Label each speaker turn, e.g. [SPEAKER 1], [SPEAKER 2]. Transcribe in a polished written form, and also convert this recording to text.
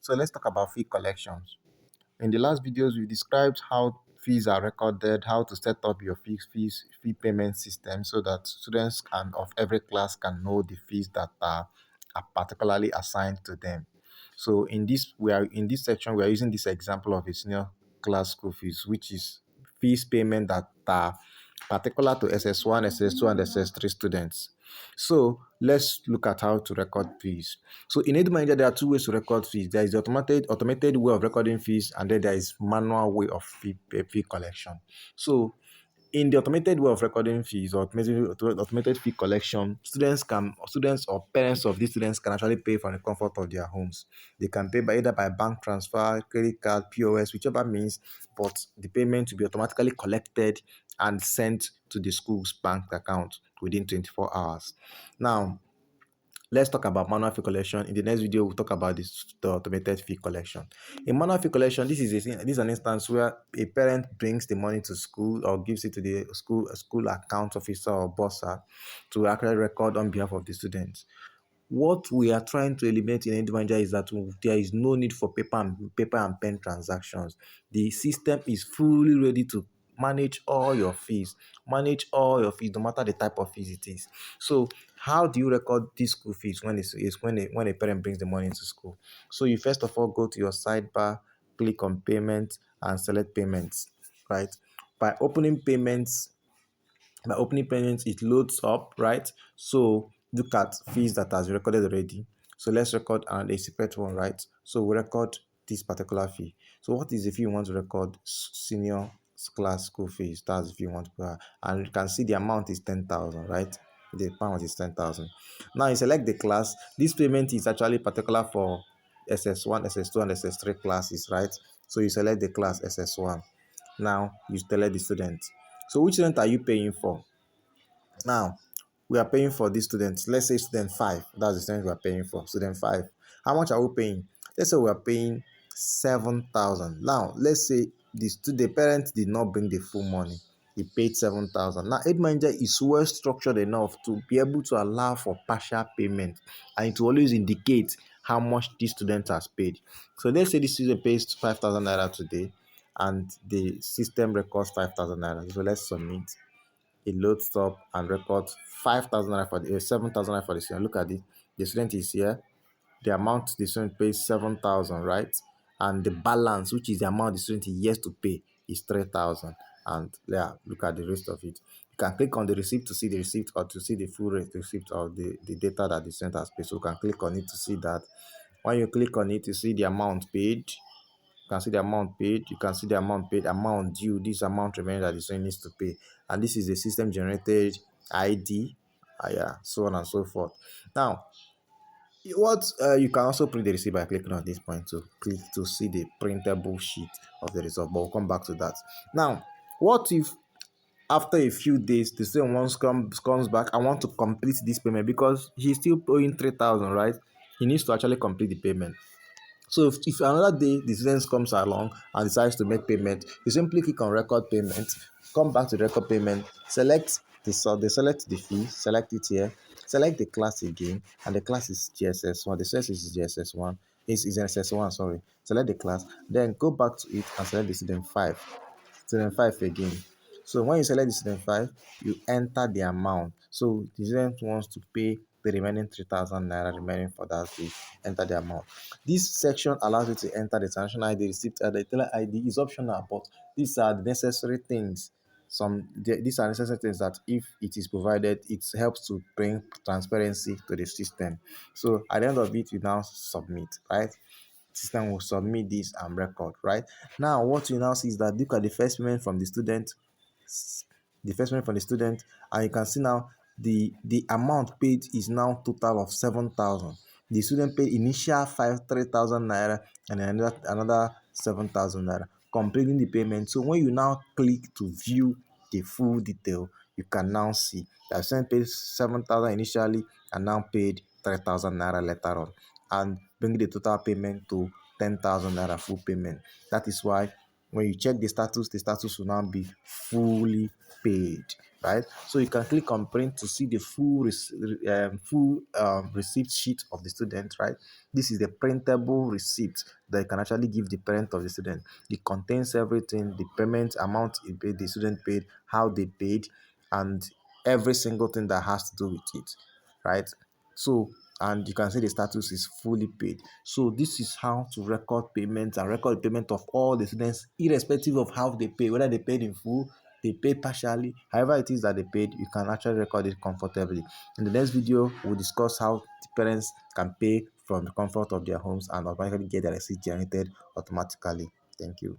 [SPEAKER 1] So let's talk about fee collections. In the last videos, we described how fees are recorded, how to set up your fee payment system so that students can of every class can know the fees that are particularly assigned to them. So in this section we are using this example of a senior class school fees, which is fees payment that are particular to SS1, SS2, and SS3 students. So let's look at how to record fees. So in EduManager, there are two ways to record fees. There is the automated way of recording fees, and then there is manual way of fee collection. So in the automated way of recording fees or automated fee collection, students or parents of these students can actually pay from the comfort of their homes. They can pay by either by bank transfer, credit card, POS, whichever means, but the payment will be automatically collected and sent to the school's bank account within 24 hours. Now, let's talk about manual fee collection. In the next video, we'll talk about the automated fee collection. In manual fee collection, this is an instance where a parent brings the money to school or gives it to the school account officer or bursar to actually record on behalf of the students. What we are trying to eliminate in EduManager is that there is no need for paper and pen transactions. The system is fully ready to manage all your fees, no matter the type of fees it is. So how do you record these school fees when when a parent brings the money to school? So you first of all go to your sidebar, click on payment, and select payments. Right, by opening payments, it loads up, right? So look at fees that has recorded already. So let's record a separate one, right? So we record this particular fee. So what is the fee you want to record? Senior class school fees. That's the fee you want to pay. And you can see the amount is 10,000, right? The amount is 10,000. Now you select the class. This payment is actually particular for SS1, SS2, and SS3 classes, right? So you select the class SS1. Now you select the student. So which student are you paying for? Now we are paying for these students. Let's say student 5. That's the student we are paying for. Student 5. How much are we paying? Let's say we are paying 7,000. Now let's say the parent did not bring the full money. He paid 7,000. Now EduManager is well structured enough to be able to allow for partial payment, and it will always indicate how much this student has paid. So let's say this student pays 5,000 naira today, and the system records 5,000 naira. So let's submit. It loads up and records 5,000 naira for the 7,000 naira for the student. Look at it. The student is here. The amount the student pays 7,000, right? And the balance, which is the amount the student is yet to pay, is 3,000. And yeah, look at the rest of it. You can click on the receipt to see the receipt or to see the full receipt of the data that the student has paid. So you can click on it to see that. When you click on it, you see the amount paid. You can see the amount paid. You can see the amount paid, amount due, this amount remaining that the student needs to pay. And this is the system generated ID, yeah, so on and so forth. Now, what you can also print the receipt by clicking on this point to click to see the printable sheet of the result, but we'll come back to that. Now, what if after a few days the student comes back and want to complete this payment because he's still owing 3,000, right? He needs to actually complete the payment. So if another day the student comes along and decides to make payment, you simply click on record payment, come back to the record payment, select select the fee, select it here, select the class again, and the class is GSS1. The source is GSS1, is SS1, sorry. Select the class, then go back to it and select the student 5. Student 5 again. So when you select the student 5, you enter the amount. So the student wants to pay the remaining 3,000 naira remaining for that day. Enter the amount. This section allows you to enter the transaction ID, receipt, the teller ID is optional, but these are the necessary things. These are necessary things that if it is provided, it helps to bring transparency to the system. So at the end of it, you now submit, right? System will submit this and record, right? Now what you now see is that look at the first payment from the student, and you can see now the amount paid is now total of 7,000. The student paid initial 3,000 naira and another 7,000 naira, completing the payment. So when you now click to view the full detail, you can now see that student paid 7,000 initially and now paid 3,000 naira later on, and bring the total payment to 10,000 naira full payment. That is why When you check the status will now be fully paid, right? So you can click on print to see the full receipt sheet of the student, right? This is the printable receipt that you can actually give the parent of the student. It contains everything: the payment amount it paid, the student paid, how they paid, and every single thing that has to do with it, right? So, and you can see the status is fully paid. So this is how to record payments and record the payment of all the students, irrespective of how they pay, whether they paid in full, they paid partially, however it is that they paid, you can actually record it comfortably. In the next video, we'll discuss how the parents can pay from the comfort of their homes and automatically get their receipt generated automatically. Thank you.